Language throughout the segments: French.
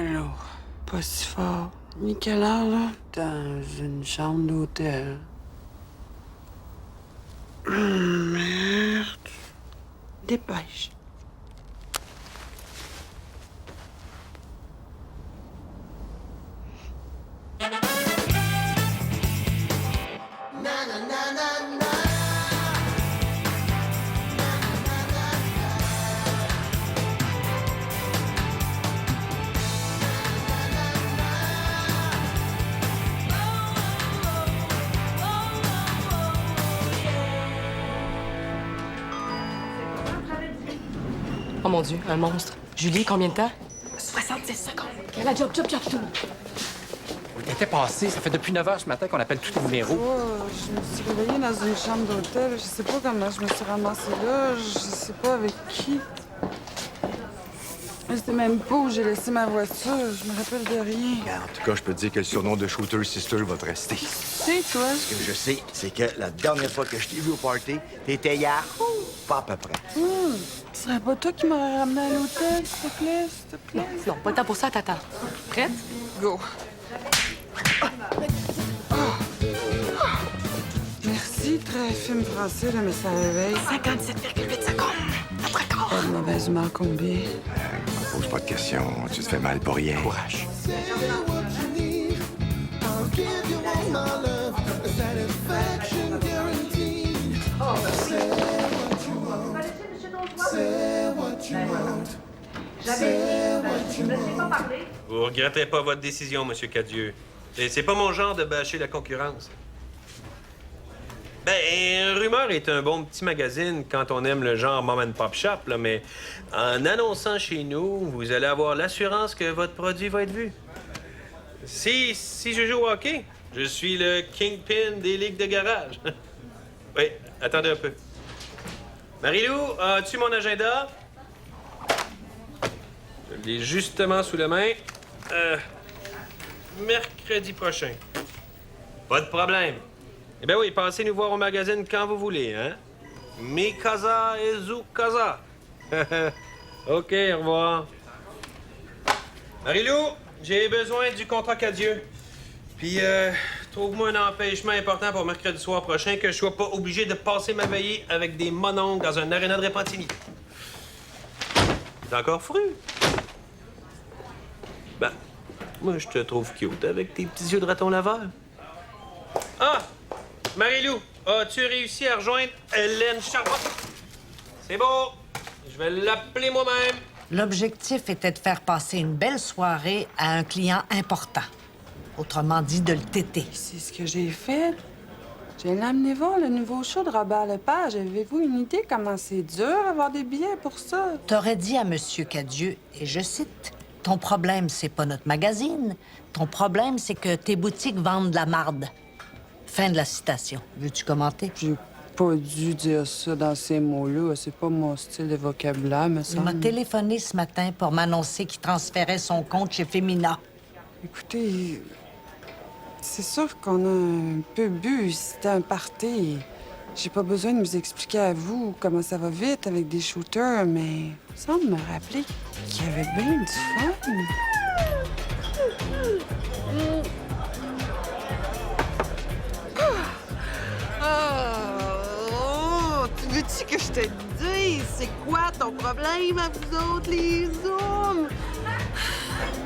Allô? Pas si fort. Ni quelle heure, là? Dans une chambre d'hôtel. Merde. Dépêche. Oh mon Dieu, un monstre. Julie, combien de temps? 66 secondes. La job. Où t'étais passé? Ça fait depuis 9 h ce matin qu'on appelle tous les numéros. Oh, je me suis réveillée dans une chambre d'hôtel. Je sais pas comment je me suis ramassée là. Je sais pas avec qui. Je sais même pas où j'ai laissé ma voiture. Je me rappelle de rien. En tout cas, je peux te dire que le surnom de Shooter Sister va te rester. C'est toi? Ce que je sais, c'est que la dernière fois que je t'ai vu au party, t'étais hier, pas à peu près. Ce serait pas toi qui m'aurais ramené à l'hôtel, s'il te plaît? S'il te plaît? Non, pas le temps pour ça, Tata. Prête? Go. Merci, très film français, là, mais ça réveille. 57,8 secondes. Notre corps. Pas de mauvaise humeur combien? Pose pas de questions, tu te fais mal pour rien. Courage. Vous regrettez pas votre décision, Monsieur Cadieux. Et c'est pas mon genre de bâcher la concurrence. Ben, Rumeur est un bon petit magazine quand on aime le genre Mom and Pop Shop, là, mais en annonçant chez nous, vous allez avoir l'assurance que votre produit va être vu. Si je joue au hockey, je suis le kingpin des ligues de garage. Oui, attendez un peu. Marilou, as-tu mon agenda? Je l'ai justement sous la main. Mercredi prochain. Pas de problème. Eh bien oui, passez nous voir au magazine quand vous voulez, hein? Mi casa et zu casa. OK, au revoir. Marilou, j'ai besoin du contrat Cadieux. Puis, trouve-moi un empêchement important pour mercredi soir prochain que je sois pas obligé de passer ma veillée avec des mononcles dans un aréna de Repentigny. T'es encore fru? Ben, moi, je te trouve cute avec tes petits yeux de raton laveur. Ah! Marilou, as-tu réussi à rejoindre Hélène Charbon? C'est beau! Je vais l'appeler moi-même. L'objectif était de faire passer une belle soirée à un client important. Autrement dit, de le téter. C'est ce que j'ai fait. J'ai amené voir le nouveau show de Robert Lepage. Avez-vous une idée comment c'est dur avoir des billets pour ça? T'aurais dit à Monsieur Cadieux, et je cite, « Ton problème, c'est pas notre magazine. Ton problème, c'est que tes boutiques vendent de la marde. » Fin de la citation. Veux-tu commenter? J'ai pas dû dire ça dans ces mots-là. C'est pas mon style de vocabulaire, me Il m'a semble. téléphoné ce matin pour m'annoncer qu'il transférait son compte chez Femina. Écoutez, c'est sûr qu'on a un peu bu. C'était un party. J'ai pas besoin de vous expliquer à vous comment ça va vite avec des shooters, mais il me semble me rappeler qu'il y avait bien du fun. Oh, tu veux-tu que je te dise c'est quoi ton problème à vous autres, les hommes?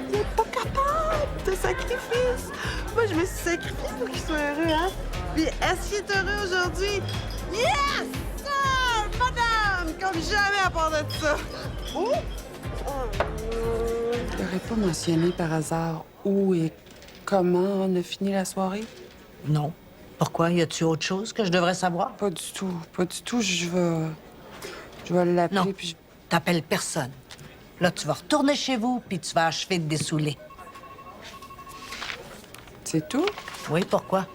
Vous êtes pas capables de sacrifice. Moi, je me suis sacrifiée pour qu'il soit heureux, hein? Puis est-ce qu'il est heureux aujourd'hui? Yes! Sir, madame! Comme jamais à part de ça. Oh! T'aurais pas mentionné par hasard où et comment on a fini la soirée? Non. Pourquoi? Y a-tu autre chose que je devrais savoir? Pas du tout. Pas du tout. Je vais l'appeler, Non. puis T'appelles personne. Là, tu vas retourner chez vous, puis tu vas achever de dessouler. c'est tout. Oui, pourquoi?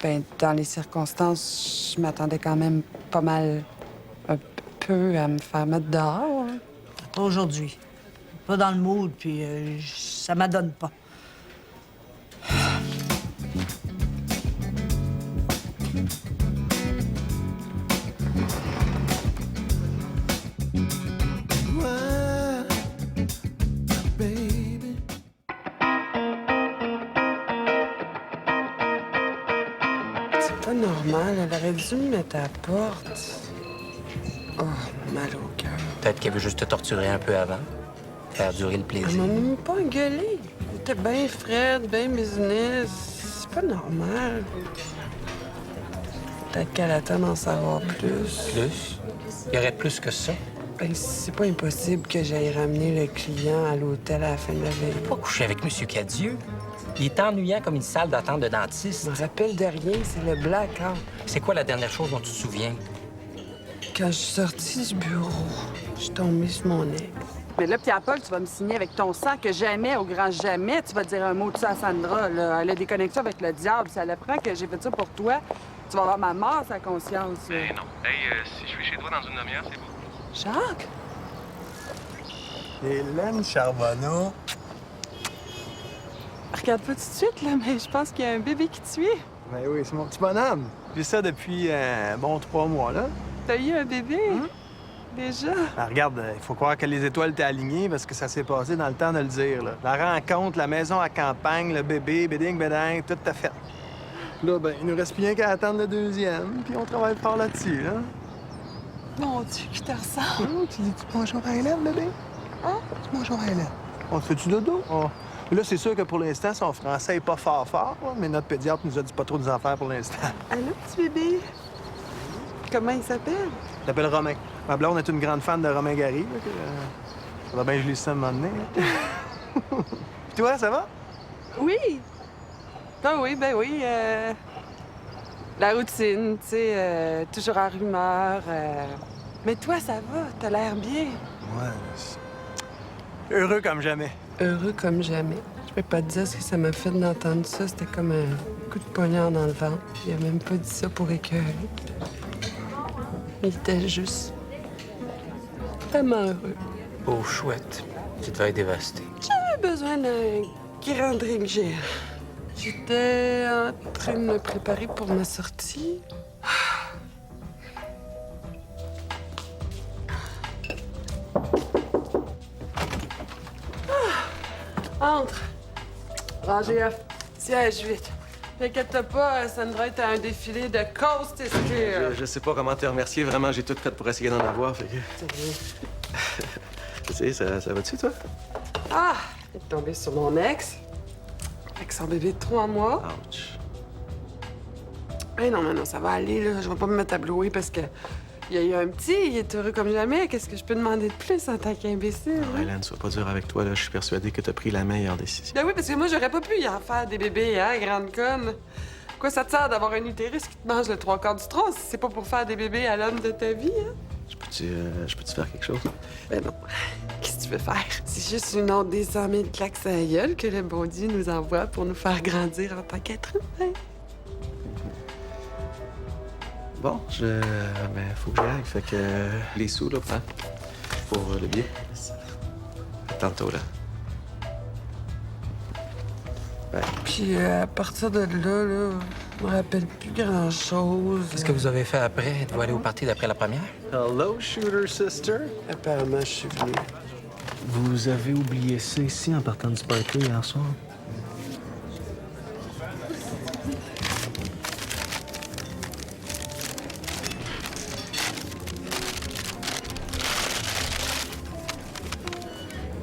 Ben, dans les circonstances, je m'attendais quand même pas mal, un peu à me faire mettre dehors. Hein. Pas aujourd'hui. Pas dans le mood, puis ça m'adonne pas. pas normal. Elle aurait dû me mettre à la porte. Oh, mal au cœur. Peut-être qu'elle veut juste te torturer un peu avant. Faire durer le Elle plaisir. m'a même pas engueulé. Elle était bien Fred, bien business. C'est pas normal. Peut-être qu'elle attend d'en savoir plus. Plus? Il y aurait plus que ça. Ben, c'est pas impossible que j'aille ramener le client à l'hôtel à la fin de la veille. Pas coucher avec M. Cadieux. Il est ennuyant comme une salle d'attente de dentiste. Je me rappelle de rien, c'est le blackout. C'est quoi la dernière chose dont tu te souviens? Quand je suis sortie du bureau, je suis tombée sur mon ex. Mais là, Pierre-Paul, tu vas me signer avec ton sang que jamais, au grand jamais, tu vas dire un mot de ça à Sandra. Là. Elle a des connexions avec le diable. Si elle apprend que j'ai fait ça pour toi, tu vas avoir ma mort, sa conscience. là. Ben non. Hey, si je suis chez toi dans une demi-heure, c'est bon. Jacques? Hélène Charbonneau. Regarde pas tout de suite, là, mais je pense qu'il y a un bébé qui te suit. Ben oui, c'est mon petit bonhomme. J'ai ça depuis un bon 3 mois, là. T'as eu un bébé? Déjà? Ben, regarde, il faut croire que les étoiles étaient alignées parce que ça s'est passé dans le temps de le dire, là. La rencontre, la maison à campagne, le bébé, béding, béding, tout à fait. Là, ben, il nous reste plus rien qu'à attendre le deuxième, puis on travaille fort là-dessus, là. Mon Dieu, qui te ressemble. Tu dis-tu bonjour à Hélène, bébé? Hein? Dis bonjour à Hélène. On te fait-tu dodo? Oh. Là, c'est sûr que pour l'instant, son français est pas fort, là, mais notre pédiatre nous a dit pas trop nous en faire pour l'instant. Allô, petit bébé? Comment il s'appelle? Il s'appelle Romain. Ma blonde est une grande fan de Romain Gary, là, que, faudra bien que je lise ça un moment donné. Puis toi, ça va? Oui. Ben oui. La routine, tu sais, toujours en rumeur. Mais toi, ça va, t'as l'air bien. Ouais. Heureux comme jamais. Heureux comme jamais. Je peux pas te dire ce que ça m'a fait d'entendre ça. C'était comme un coup de poignard dans le ventre. Il a même pas dit ça pour écœurer. Il était juste tellement heureux. Oh, chouette. Tu devais être dévasté. J'avais besoin d'un grand drink géant. J'étais en train de me préparer pour ma sortie. Entre. Rangez siège vite. T'inquiète pas, Sandra est à un défilé de Coast is Clear. Je sais pas comment te remercier. Vraiment, j'ai tout fait pour essayer d'en avoir. Fait que... Tu sais, ça va-tu, toi? Ah! Il est tombé sur mon ex. Avec son bébé de 3 mois. Ouch. Eh non, mais non, ça va aller, là. Je vais pas me mettre à blouer parce que... Il y a eu un petit, il est heureux comme jamais. Qu'est-ce que je peux demander de plus en tant qu'imbécile? Non, Hélène, sois pas dur avec toi, là. Je suis persuadé que t'as pris la meilleure décision. Ben oui, parce que moi, j'aurais pas pu y en faire des bébés, hein, grande conne. Quoi ça te sert d'avoir un utérus qui te mange le 3/4 du tronc si c'est pas pour faire des bébés à l'homme de ta vie, hein? Je peux-tu faire quelque chose? Ben non. Qu'est-ce que tu veux faire? C'est juste une autre des 100 000 claques à la gueule que le bon Dieu nous envoie pour nous faire grandir en tant qu'être humain. Bon, ben, faut que j'aille. Fait que les sous, là, prends. Pour le billet. À tantôt, là. Ouais. Puis à partir de là, je me rappelle plus grand-chose. Qu'est-ce que vous avez fait après? Êtes-vous allé au party d'après la première? Hello, shooter sister. Apparemment, je suis venue. Vous avez oublié ça ici en partant du party hier soir?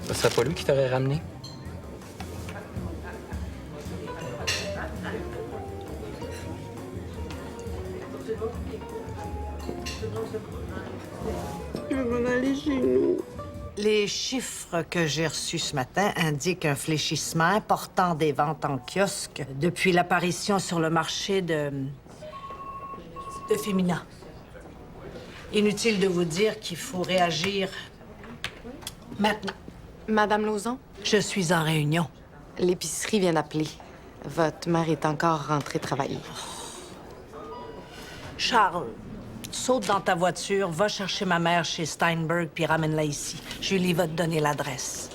Ce serait pas lui qui t'aurait ramené? Je vais aller chez nous. Les chiffres que j'ai reçus ce matin indiquent un fléchissement important des ventes en kiosque depuis l'apparition sur le marché de Femina. Inutile de vous dire qu'il faut réagir maintenant. Madame Lauzon, Je suis en réunion. l'épicerie vient d'appeler. Votre mère est encore rentrée travailler. Charles, saute dans ta voiture, va chercher ma mère chez Steinberg puis ramène-la ici. Julie va te donner l'adresse.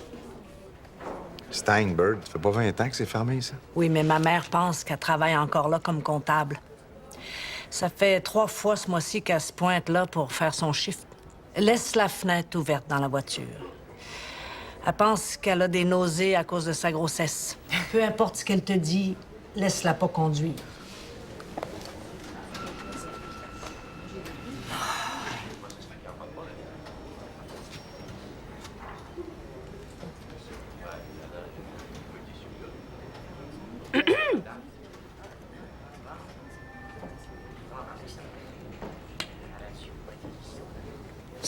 Steinberg, ça fait pas 20 ans que c'est fermé, ça? Oui, mais ma mère pense qu'elle travaille encore là comme comptable. Ça fait 3 fois ce mois-ci qu'elle se pointe là pour faire son chiffre. Laisse la fenêtre ouverte dans la voiture. Elle pense qu'elle a des nausées à cause de sa grossesse. Peu importe ce qu'elle te dit, laisse-la pas conduire.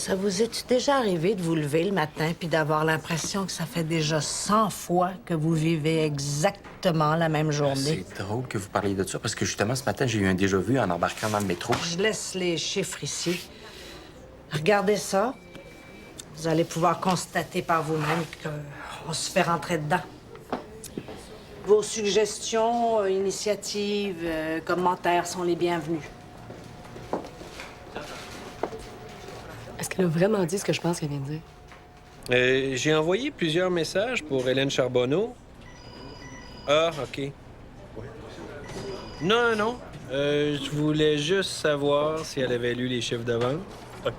Ça vous est déjà arrivé de vous lever le matin puis d'avoir l'impression que ça fait déjà 100 fois que vous vivez exactement la même journée? C'est drôle que vous parliez de ça parce que justement, ce matin, j'ai eu un déjà-vu en embarquant dans le métro. Je laisse les chiffres ici. Regardez ça. Vous allez pouvoir constater par vous-même qu'on se fait rentrer dedans. Vos suggestions, initiatives, commentaires sont les bienvenus. Est-ce qu'elle a vraiment dit ce que je pense qu'elle vient de dire? J'ai envoyé plusieurs messages pour Hélène Charbonneau. Ah, OK. Non. Je voulais juste savoir si elle avait lu les chiffres de vente. Ouais.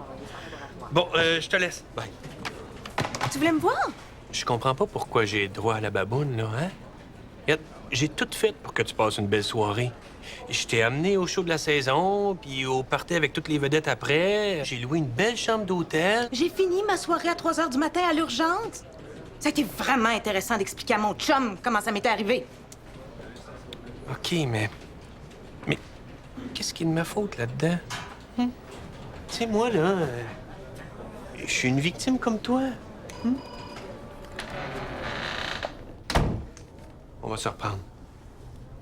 Bon, je te laisse. Bye. Tu voulais me voir? Je comprends pas pourquoi j'ai droit à la baboune, là, hein? Regarde, j'ai tout fait pour que tu passes une belle soirée. Je t'ai amené au show de la saison, puis au party avec toutes les vedettes après. J'ai loué une belle chambre d'hôtel. J'ai fini ma soirée à 3 h du matin à l'urgence. Ça a été vraiment intéressant d'expliquer à mon chum comment ça m'était arrivé. OK, mais qu'est-ce qui est de ma faute là-dedans? Tu sais, moi, là, je suis une victime comme toi. On va se reprendre.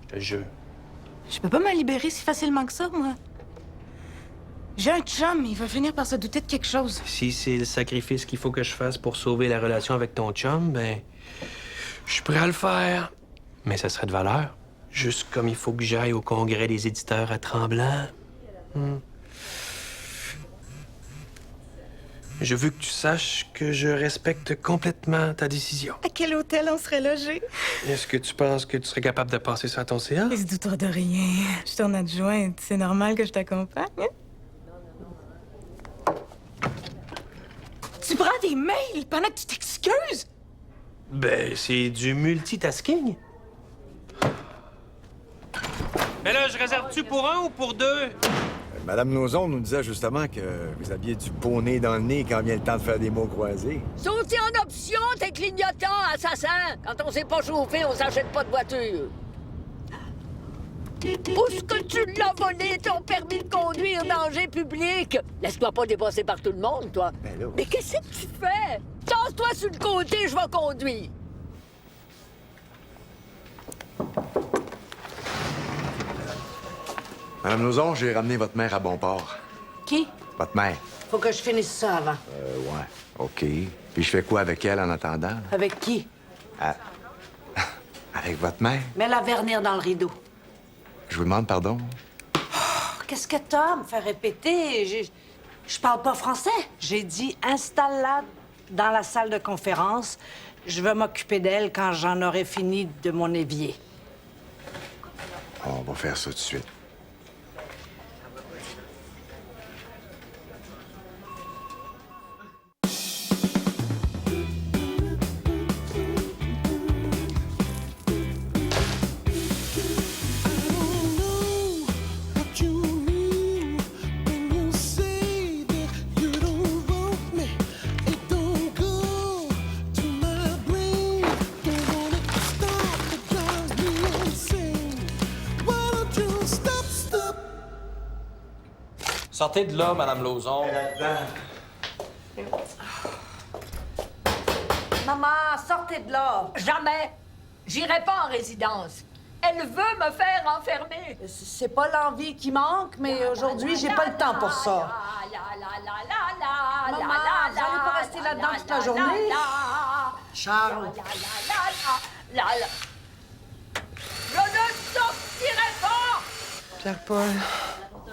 Je te jure. Je peux pas me libérer si facilement que ça, moi. J'ai un chum, il va finir par se douter de quelque chose. Si c'est le sacrifice qu'il faut que je fasse pour sauver la relation avec ton chum, ben, je suis prêt à le faire. Mais ça serait de valeur. Juste comme il faut que j'aille au congrès des éditeurs à Tremblant. Je veux que tu saches que je respecte complètement ta décision. À quel hôtel on serait logé? Est-ce que tu penses que tu serais capable de passer ça à ton CA? Doute-toi de rien. Je suis ton adjointe. C'est normal que je t'accompagne. Tu prends des mails pendant que tu t'excuses? Ben, c'est du multitasking. Mais là, je réserve-tu pour un ou pour deux? Madame Lauzon nous disait justement que vous aviez du poney dans le nez quand vient le temps de faire des mots croisés. Sauter en option, t'es clignotant, assassin! Quand on s'est pas chauffé, on s'achète pas de voiture. Où est-ce que tu l'as volé, ton permis de conduire, danger public? Laisse-toi pas dépasser par tout le monde, toi. Ben là. Mais qu'est-ce que tu fais? Tasse-toi sur le côté, je vais conduire. Madame Lauzon, j'ai ramené votre mère à bon port. Qui? Votre mère. Faut que je finisse ça avant. Ouais. OK. Puis je fais quoi avec elle en attendant? là? Avec qui? Avec votre mère? Mets la vernière dans le rideau. Je vous demande pardon. Qu'est-ce que t'as à me faire répéter? Je parle pas français. J'ai dit installe-la dans la salle de conférence. Je vais m'occuper d'elle quand j'en aurai fini de mon évier. On va faire ça tout de suite. Sortez de là, Madame Lauzon. Maman, sortez de là. Jamais. J'irai pas en résidence. Elle veut me faire enfermer. C'est pas l'envie qui manque, mais aujourd'hui, j'ai pas le temps pour ça. Maman, vous allez pas rester là-dedans toute la journée? Charles. Je ne sortirai pas! Pierre-Paul,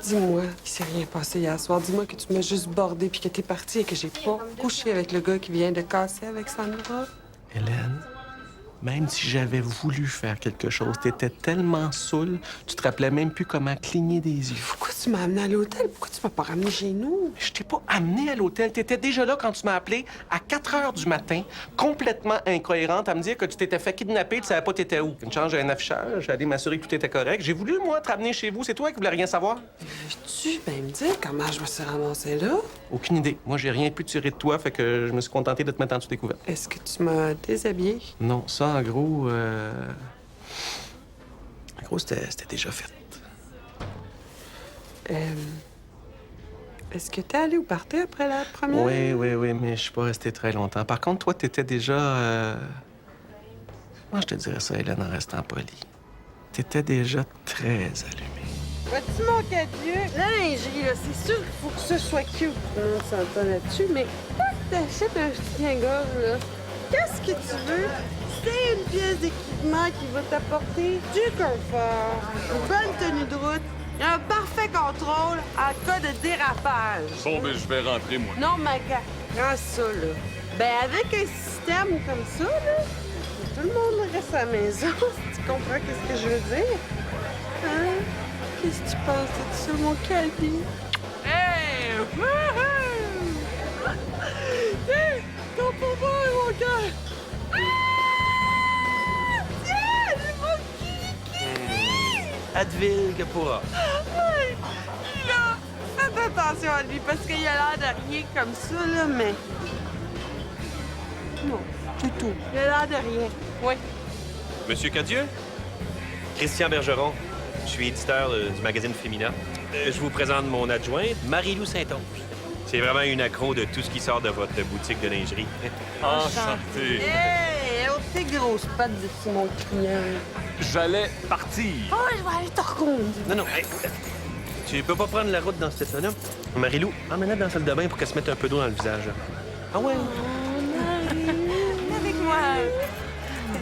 dis-moi qu'il s'est rien passé hier soir. Dis-moi que tu m'as juste bordé puis que t'es parti et que j'ai pas couché avec le gars qui vient de casser avec Sandra. Hélène, même si j'avais voulu faire quelque chose, t'étais tellement saoule, tu te rappelais même plus comment cligner des yeux. Pourquoi tu m'as amené à l'hôtel? Pourquoi tu m'as pas ramené chez nous? Je t'ai pas amené à l'hôtel. T'étais déjà là quand tu m'as appelé à 4 heures du matin, complètement incohérente, à me dire que tu t'étais fait kidnapper, tu savais pas t'étais où. Une change un affichage, j'ai allé m'assurer que tout était correct. J'ai voulu, moi, te ramener chez vous. C'est toi qui voulais rien savoir? Veux-tu bien me dire comment je me suis ramassée là? Aucune idée. Moi, j'ai rien pu tirer de toi, fait que je me suis contenté de te mettre en dessous des couvertes. Est-ce que tu m'as déshabillée? Non, ça, en gros... c'était déjà fait. Est-ce que t'es allé au party après la première? Oui, mais je suis pas resté très longtemps. Par contre, toi, t'étais déjà... Moi, je te dirais ça, Hélène, en restant poli. T'étais déjà très allumée. Vois-tu mon cadieu? Lingerie, là, c'est sûr qu'il faut que ce soit cute. On s'entend là-dessus, mais quand t'achètes un soutien-gorge, là, qu'est-ce que tu veux? C'est une pièce d'équipement qui va t'apporter du confort, une bonne tenue de route, un parfait contrôle en cas de dérapage. Bon, ben, je vais rentrer, moi. Non, ma gars, prends ça, là. Ben, avec un système comme ça, là, tout le monde reste à la maison. Tu comprends qu'est-ce que je veux dire? Hein? Qu'est-ce que tu penses de ça, mon caddie? Hey! Wouhou! Tiens! Ton pouvoir, mon gars! Ah! Tiens! J'ai mon kiki! Advil que pourra. Hey! Là, faites attention à lui, parce qu'il a l'air de rien comme ça, là, mais... Non, c'est tout. Il a l'air de rien. Oui. Monsieur Cadieux? Christian Bergeron. Je suis éditeur du magazine Fémina. Je vous présente mon adjointe, Marie-Lou Saint-Onge. C'est vraiment une accro de tout ce qui sort de votre boutique de lingerie. Enchanté. Hey! Oh, t'es grosse patte de mon client. J'allais partir. Oh, je vais aller te reconduire. Non, hey, tu peux pas prendre la route dans cet état-là. Marie-Lou, emmène-la dans la salle de bain pour qu'elle se mette un peu d'eau dans le visage. Ah ouais? Avec moi.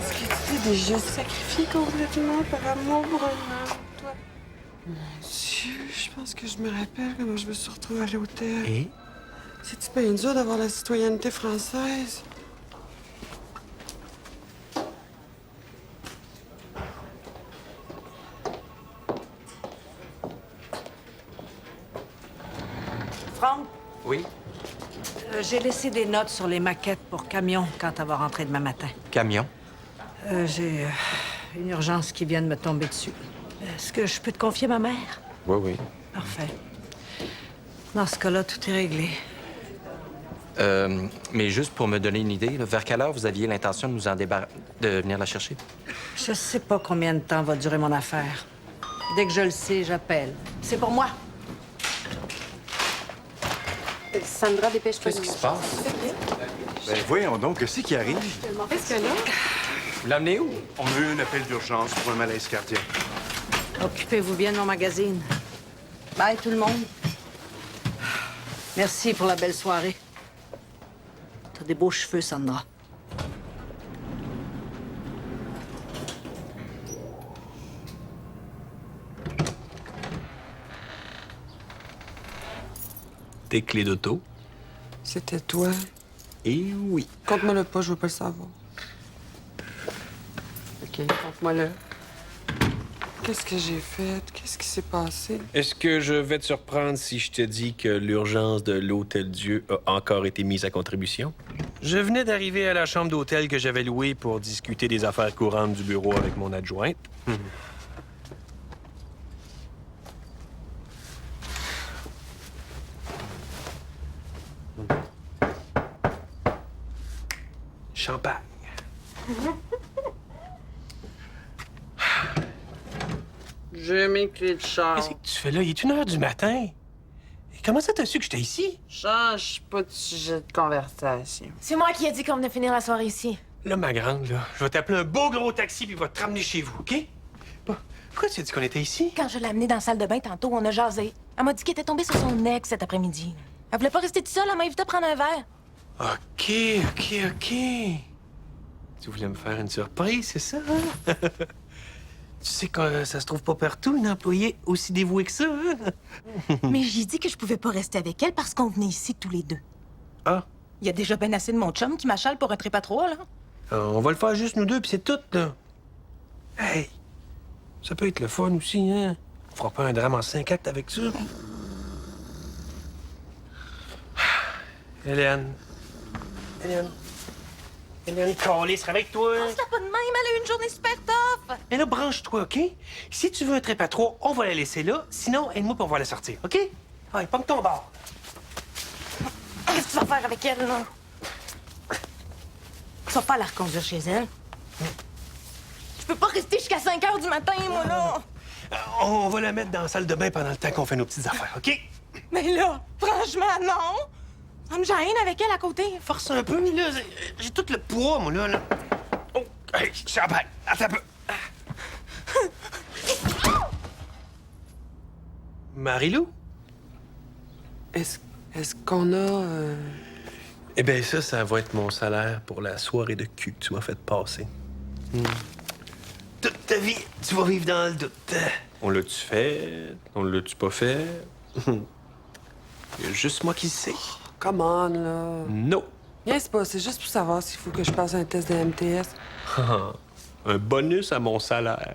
Est-ce que tu t'es déjà sacrifié complètement par amour pour un homme, toi? Mon Dieu, je pense que je me rappelle comment je me suis retrouvée à l'hôtel. Et? C'est-tu bien dur d'avoir la citoyenneté française? Franck, Oui? j'ai laissé des notes sur les maquettes pour camion quand elle va rentrer demain matin. Camion? J'ai une urgence qui vient de me tomber dessus. Est-ce que je peux te confier ma mère? Oui. Parfait. Dans ce cas-là, tout est réglé. Mais juste pour me donner une idée, là, vers quelle heure vous aviez l'intention de nous en de venir la chercher? Je sais pas combien de temps va durer mon affaire. Dès que je le sais, j'appelle. C'est pour moi. Sandra, dépêche-toi. Qu'est-ce qui se passe? Ben voyons donc, qu'est-ce qui arrive? Qu'est-ce que là? Vous l'amenez où? On a eu un appel d'urgence pour un malaise cardiaque. Occupez-vous bien de mon magazine. Bye, tout le monde. Merci pour la belle soirée. T'as des beaux cheveux, Sandra. Tes clés d'auto? C'était toi. Et oui. Compte-moi-le pas, je veux pas le savoir. OK, compte-moi-le. Qu'est-ce que j'ai fait? Qu'est-ce qui s'est passé? Est-ce que je vais te surprendre si je te dis que l'urgence de l'Hôtel Dieu a encore été mise à contribution? Je venais d'arriver à la chambre d'hôtel que j'avais louée pour discuter des affaires courantes du bureau avec mon adjointe. Champagne. J'ai mes clés de char. Qu'est-ce que tu fais là? Il est 1h du matin. Et comment ça t'as su que j'étais ici? Change pas de sujet de conversation. C'est moi qui ai dit qu'on venait finir la soirée ici. Là, ma grande, là, je vais t'appeler un beau gros taxi puis il va te ramener chez vous, OK? Bon, pourquoi tu as dit qu'on était ici? Quand je l'ai amenée dans la salle de bain tantôt, on a jasé. Elle m'a dit qu'elle était tombée sur son ex cet après-midi. Elle voulait pas rester toute seule, elle m'a invité à prendre un verre. OK. Tu voulais me faire une surprise, c'est ça? Hein? Tu sais que ça se trouve pas partout, une employée aussi dévouée que ça, hein? Mais j'ai dit que je pouvais pas rester avec elle parce qu'on venait ici tous les deux. Ah? Il y a déjà ben assez de mon chum qui m'achale pour un trip à trois, là. On va le faire juste nous deux, puis c'est tout, là. Hey! Ça peut être le fun aussi, hein? On fera pas un drame en 5 actes avec ça. Hélène, calisse, réveille-toi! Lance-la pas de même, elle a eu une journée super tough! Mais là, branche-toi, OK? Si tu veux un trip à trois, on va la laisser là. Sinon, aide-moi pour voir la sortir, OK? Allez, pogne ton bord. Qu'est-ce que tu vas faire avec elle, là? Tu vas pas la reconduire chez elle? Je peux pas rester jusqu'à 5 heures du matin, moi, là! On va la mettre dans la salle de bain pendant le temps qu'on fait nos petites affaires, OK? Mais là, franchement, non! Ça me gêne avec elle à côté. Force un peu, mais là, j'ai tout le poids, moi, là. Oh, hey, champagne, attends un peu. Marie-Lou? Est-ce qu'on a... Eh bien, ça va être mon salaire pour la soirée de cul que tu m'as fait passer. Toute ta vie, tu vas vivre dans le doute. On l'a-tu fait? On l'a-tu pas fait? Il y a juste moi qui le sais. Come on, là. Non. Yes, pas. C'est juste pour savoir s'il faut que je passe un test de MTS. Un bonus à mon salaire.